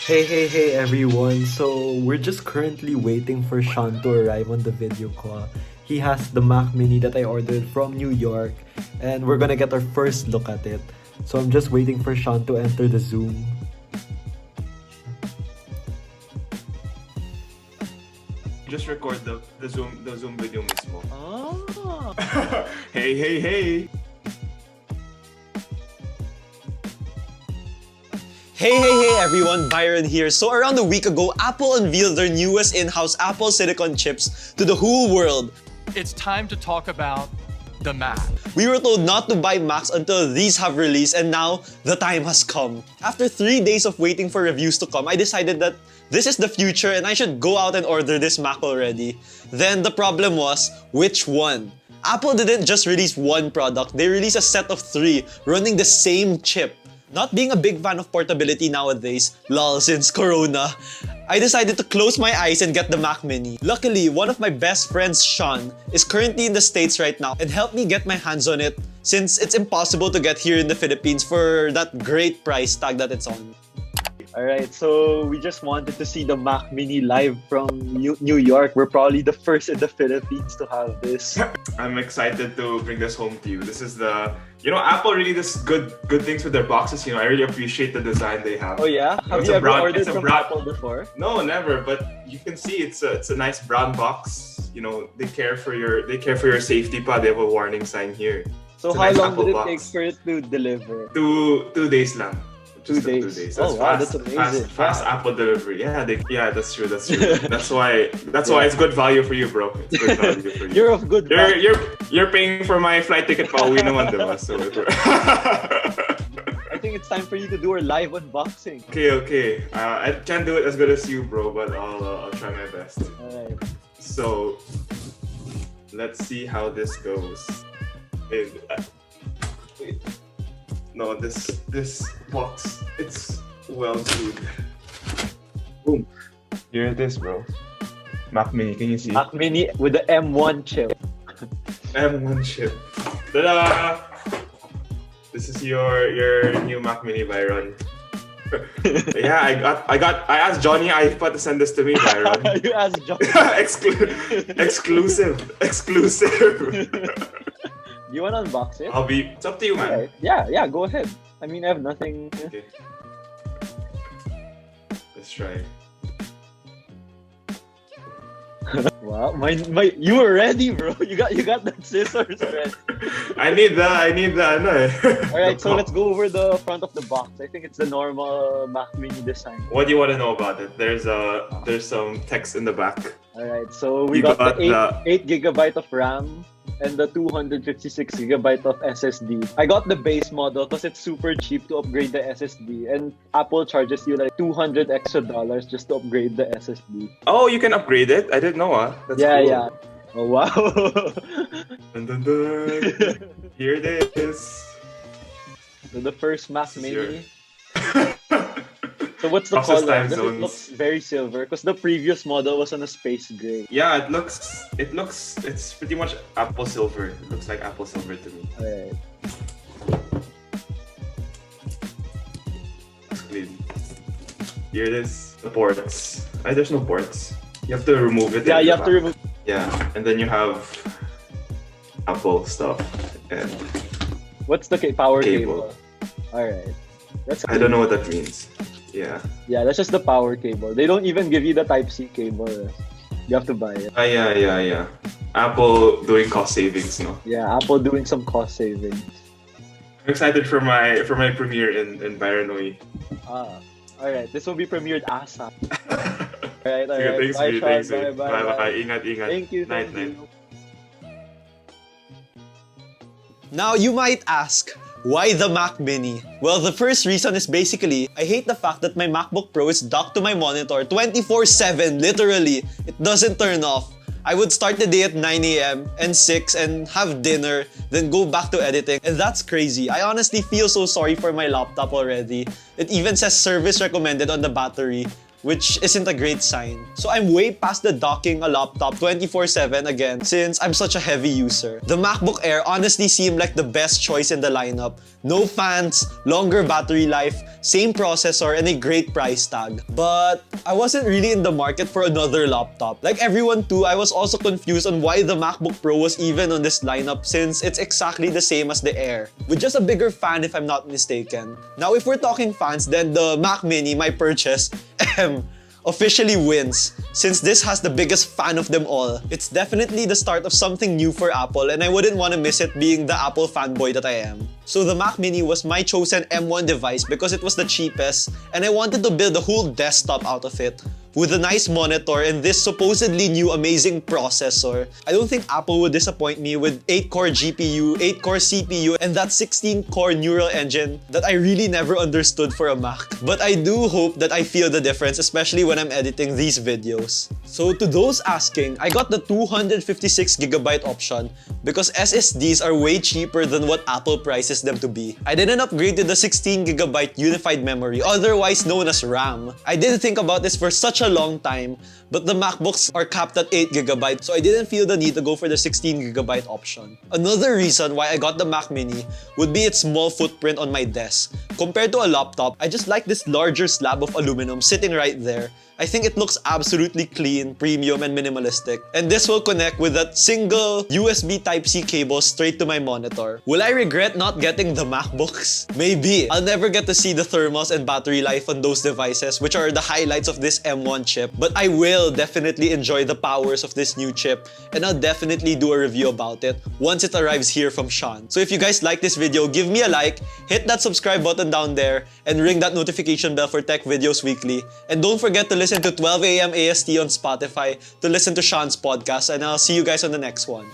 Hey everyone. So we're just currently waiting for Shaun to arrive on the video call. He has the Mac Mini that I ordered from New York and we're gonna get our first look at it. So I'm just waiting for Shaun to enter the Zoom. Just record the Zoom video mismo. Oh. Hey. Hey everyone, Byron here. So around a week ago, Apple unveiled their newest in-house Apple Silicon chips to the whole world. It's time to talk about the Mac. We were told not to buy Macs until these have released, and now the time has come. After 3 days of waiting for reviews to come, I decided that this is the future and I should go out and order this Mac already. Then the problem was, which one? Apple didn't just release one product, they released a set of 3 running the same chip. Not being a big fan of portability nowadays, lol since Corona, I decided to close my eyes and get the Mac Mini. Luckily, one of my best friends, Shaun, is currently in the States right now and helped me get my hands on it since it's impossible to get here in the Philippines for that great price tag that it's on. Alright, so we just wanted to see the Mac Mini live from New York. We're probably the first in the Philippines to have this. I'm excited to bring this home to you. This is Apple really does good things with their boxes. I really appreciate the design they have. Oh yeah? Have you ever ordered from Apple before? No, never. But you can see it's a nice brown box. They care for your safety pa. They have a warning sign here. So how long did it take for it to deliver? 2 days lang. Just 2 days. 2 days. Oh wow, that's amazing. Fast Apple delivery. Yeah, that's true. That's why it's good value for you, bro. It's good value for you. You're of good value. You're paying for my flight ticket pa uwi naman, diba? So I think it's time for you to do our live unboxing. Okay. I can't do it as good as you, bro, but I'll try my best. Alright. So let's see how this goes. Wait. No, this box, it's well good. Boom. Here it is, bro. Mac Mini, can you see? Mac Mini with the M1 chip. M1 chip. Ta-da! This is your new Mac Mini, Byron. Yeah, I asked Johnny Aifa to send this to me, Byron. You asked Johnny. Exclusive. Do you want to unbox it? It's up to you, man. Right. Yeah, go ahead. I mean, I have nothing. Okay. Let's try. Wow, you were ready, bro. You got that scissors ready. I need that. All right, so let's go over the front of the box. I think it's the normal Mac Mini design. What do you want to know about it? There's some text in the back. All right, so we got the 8 GB of RAM and the 256 GB of SSD. I got the base model because it's super cheap to upgrade the SSD, and Apple charges you like $200 extra just to upgrade the SSD. Oh, you can upgrade it? I didn't know. That's cool. Yeah. Oh wow. Dun, dun, dun. Here it is. So the first Mac Mini. Your... So what's the Process color? time Does it zones. looks very silver? Because the previous model was on a space gray. Yeah, it's pretty much apple silver. It looks like apple silver to me. Alright. It's clean. Here it is. The ports. There's no ports. You have to remove it. Yeah, you have to remove. Yeah, and then you have Apple stuff and What's the power cable. cable? Alright. I don't know what that means. Yeah. Yeah, that's just the power cable. They don't even give you the Type-C cable. You have to buy it. Yeah. Apple doing cost savings, no? Yeah, Apple doing some cost savings. I'm excited for my premiere in Byron. Alright, this will be premiered ASAP. Alright. Thanks, Bye, Thanks, Shaun. Bye. Ingat. Thank you. Night. Now you might ask, why the Mac Mini? Well, the first reason is basically, I hate the fact that my MacBook Pro is docked to my monitor 24/7, literally. It doesn't turn off. I would start the day at 9 AM and 6 and have dinner, then go back to editing, and that's crazy. I honestly feel so sorry for my laptop already. It even says service recommended on the battery. which isn't a great sign. So I'm way past the docking a laptop 24/7 again since I'm such a heavy user. The MacBook Air honestly seemed like the best choice in the lineup. No fans, longer battery life, same processor, and a great price tag. But I wasn't really in the market for another laptop. Like everyone too, I was also confused on why the MacBook Pro was even on this lineup since it's exactly the same as the Air, with just a bigger fan if I'm not mistaken. Now if we're talking fans, then the Mac Mini, my purchase, officially wins since this has the biggest fan of them all. It's definitely the start of something new for Apple and I wouldn't want to miss it being the Apple fanboy that I am. So the Mac Mini was my chosen M1 device because it was the cheapest and I wanted to build a whole desktop out of it with a nice monitor and this supposedly new amazing processor. I don't think Apple would disappoint me with 8-core GPU, 8-core CPU, and that 16-core neural engine that I really never understood for a Mac. But I do hope that I feel the difference, especially when I'm editing these videos. So to those asking, I got the 256GB option because SSDs are way cheaper than what Apple prices them to be. I didn't upgrade to the 16GB unified memory, otherwise known as RAM. I didn't think about this for such a long time, but the MacBooks are capped at 8GB, so I didn't feel the need to go for the 16GB option. Another reason why I got the Mac Mini would be its small footprint on my desk. Compared to a laptop, I just like this larger slab of aluminum sitting right there. I think it looks absolutely clean, premium, and minimalistic. And this will connect with that single USB Type-C cable straight to my monitor. Will I regret not getting the MacBooks? Maybe. I'll never get to see the thermals and battery life on those devices, which are the highlights of this M1 chip. But I will definitely enjoy the powers of this new chip, and I'll definitely do a review about it once it arrives here from Shaun. So if you guys like this video, give me a like, hit that subscribe button down there, and ring that notification bell for tech videos weekly. And don't forget to listen to 12 AM AST on Spotify to listen to Shaun's podcast, and I'll see you guys on the next one.